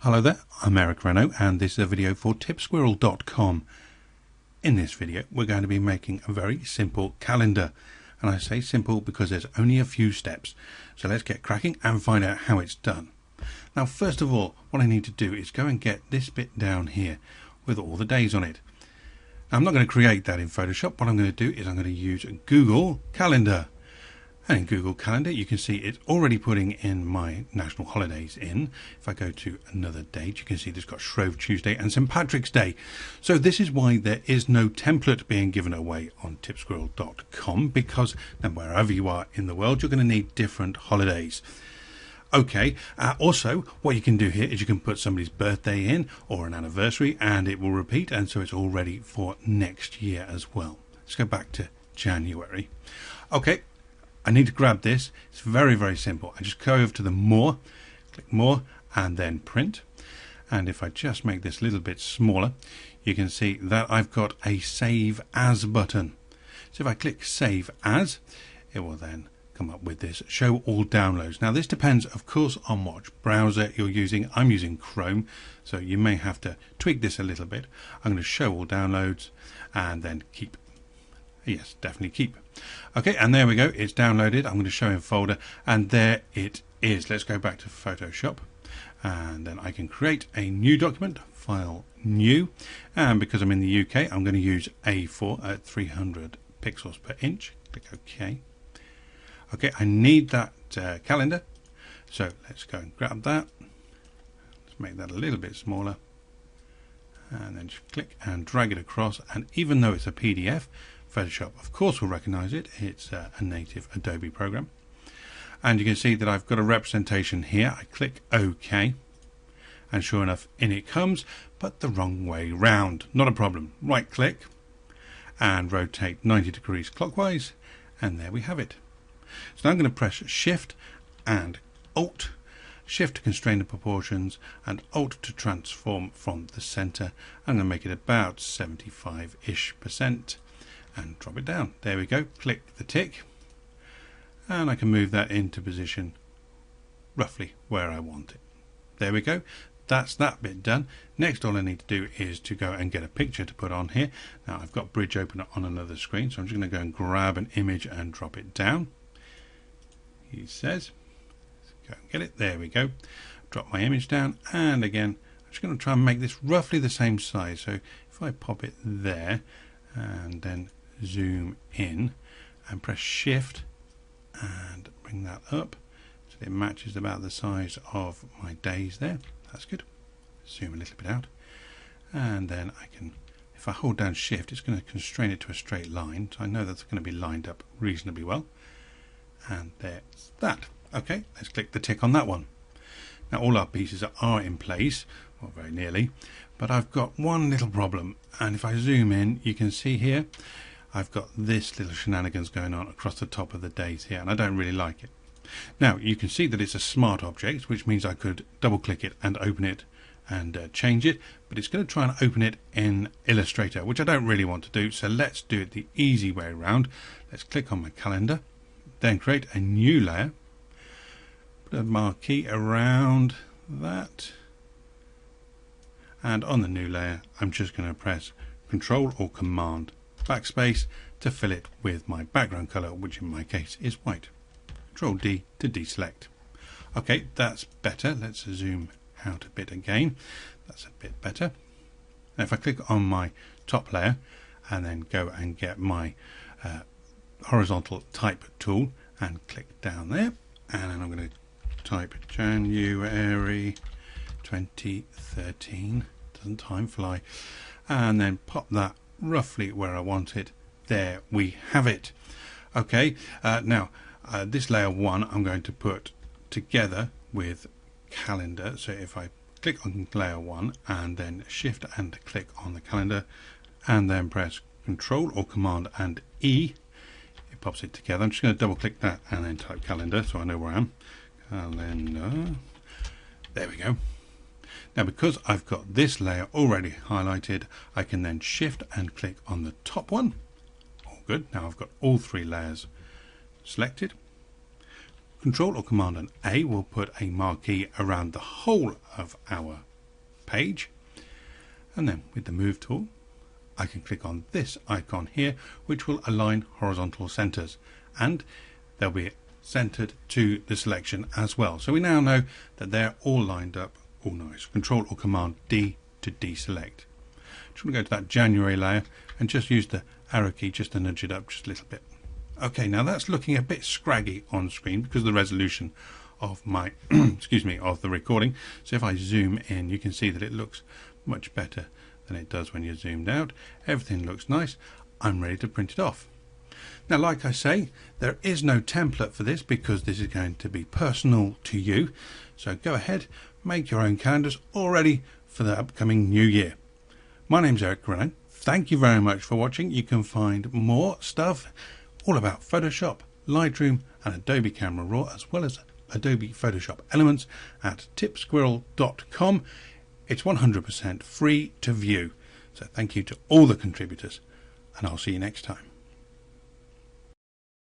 Hello there, I'm Eric Renno and this is a video for TipSquirrel.com. In this video we're going to be making a very simple calendar, and I say simple because there's only a few steps. So let's get cracking and find out how it's done. Now first of all, what I need to do is go and get this bit down here with all the days on it. Now, I'm not going to create that in Photoshop. What I'm going to do is I'm going to use Google Calendar. And in Google Calendar you can see it's already putting in my national holidays in. If I go to another date, you can see it's got Shrove Tuesday and St. Patrick's Day. So this is why there is no template being given away on TipSquirrel.com, because now wherever you are in the world you're going to need different holidays. Okay, also what you can do here is you can put somebody's birthday in or an anniversary and it will repeat, and so it's all ready for next year as well. Let's go back to January. Okay, I need to grab this. It's very, very simple. I just go over to the more, click more and then print. And if I just make this a little bit smaller, you can see that I've got a save as button. So if I click save as, it will then come up with this show all downloads. Now this depends of course on what browser you're using. I'm using Chrome, so you may have to tweak this a little bit. I'm going to show all downloads and then keep. Yes, definitely keep. Okay, and there we go, it's downloaded. I'm going to show in folder and there it is. Let's go back to Photoshop and then I can create a new document, file new, and because I'm in the UK I'm going to use A4 at 300 pixels per inch. Click OK. Okay, I need that calendar, so let's go and grab that. Let's make that a little bit smaller and then just click and drag it across, and even though it's a PDF, Photoshop of course will recognize it. It's a native Adobe program, and you can see that I've got a representation here. I click OK and sure enough in it comes, but the wrong way round. Not a problem. Right click and rotate 90 degrees clockwise, and there we have it. So now I'm going to press Shift and Alt. Shift to constrain the proportions and Alt to transform from the center. I'm going to make it about 75-ish% and drop it down. There we go. Click the tick and I can move that into position roughly where I want it. There we go. That's that bit done. Next, all I need to do is to go and get a picture to put on here. Now I've got Bridge open on another screen, so I'm just going to go and grab an image and drop it down. He says, let's go and get it. There we go. Drop my image down, and again I'm just going to try and make this roughly the same size. So if I pop it there and then zoom in and press Shift and bring that up so it matches about the size of my days there. That's good. Zoom a little bit out, and then I can, if I hold down Shift, it's going to constrain it to a straight line, so I know that's going to be lined up reasonably well. And there's that. Okay, let's click the tick on that one. Now all our pieces are in place, well, very nearly, but I've got one little problem, and if I zoom in you can see here I've got this little shenanigans going on across the top of the days here, and I don't really like it. Now you can see that it's a smart object, which means I could double click it and open it and change it, but it's going to try and open it in Illustrator, which I don't really want to do, so let's do it the easy way around. Let's click on my calendar, then create a new layer, put a marquee around that, and on the new layer I'm just going to press Control or Command backspace to fill it with my background color, which in my case is white. Control D to deselect. Okay, that's better. Let's zoom out a bit again. That's a bit better. Now if I click on my top layer and then go and get my horizontal type tool and click down there, and then I'm going to type January 2013. Doesn't time fly? And then pop that roughly where I want it. There we have it. Okay, now this layer 1 I'm going to put together with calendar. So if I click on layer 1 and then Shift and click on the calendar and then press Control or Command and E, it pops it together. I'm just going to double click that and then type calendar so I know where I am. Calendar. There we go. Now because I've got this layer already highlighted, I can then Shift and click on the top one. All good. Now I've got all three layers selected. Control or Command and A will put a marquee around the whole of our page, and then with the move tool I can click on this icon here, which will align horizontal centers, and they'll be centered to the selection as well. So we now know that they're all lined up all nice. Control or Command D to deselect. Just want to go to that January layer and just use the arrow key just to nudge it up just a little bit. Okay, now that's looking a bit scraggy on screen because of the resolution of my excuse me, of the recording. So if I zoom in, you can see that it looks much better than it does when you're zoomed out. Everything looks nice. I'm ready to print it off. Now, like I say, there is no template for this because this is going to be personal to you. So go ahead, make your own calendars all ready for the upcoming new year. My name's Eric Renno. Thank you very much for watching. You can find more stuff all about Photoshop, Lightroom and Adobe Camera Raw, as well as Adobe Photoshop Elements at TipSquirrel.com. It's 100% free to view. So thank you to all the contributors, and I'll see you next time.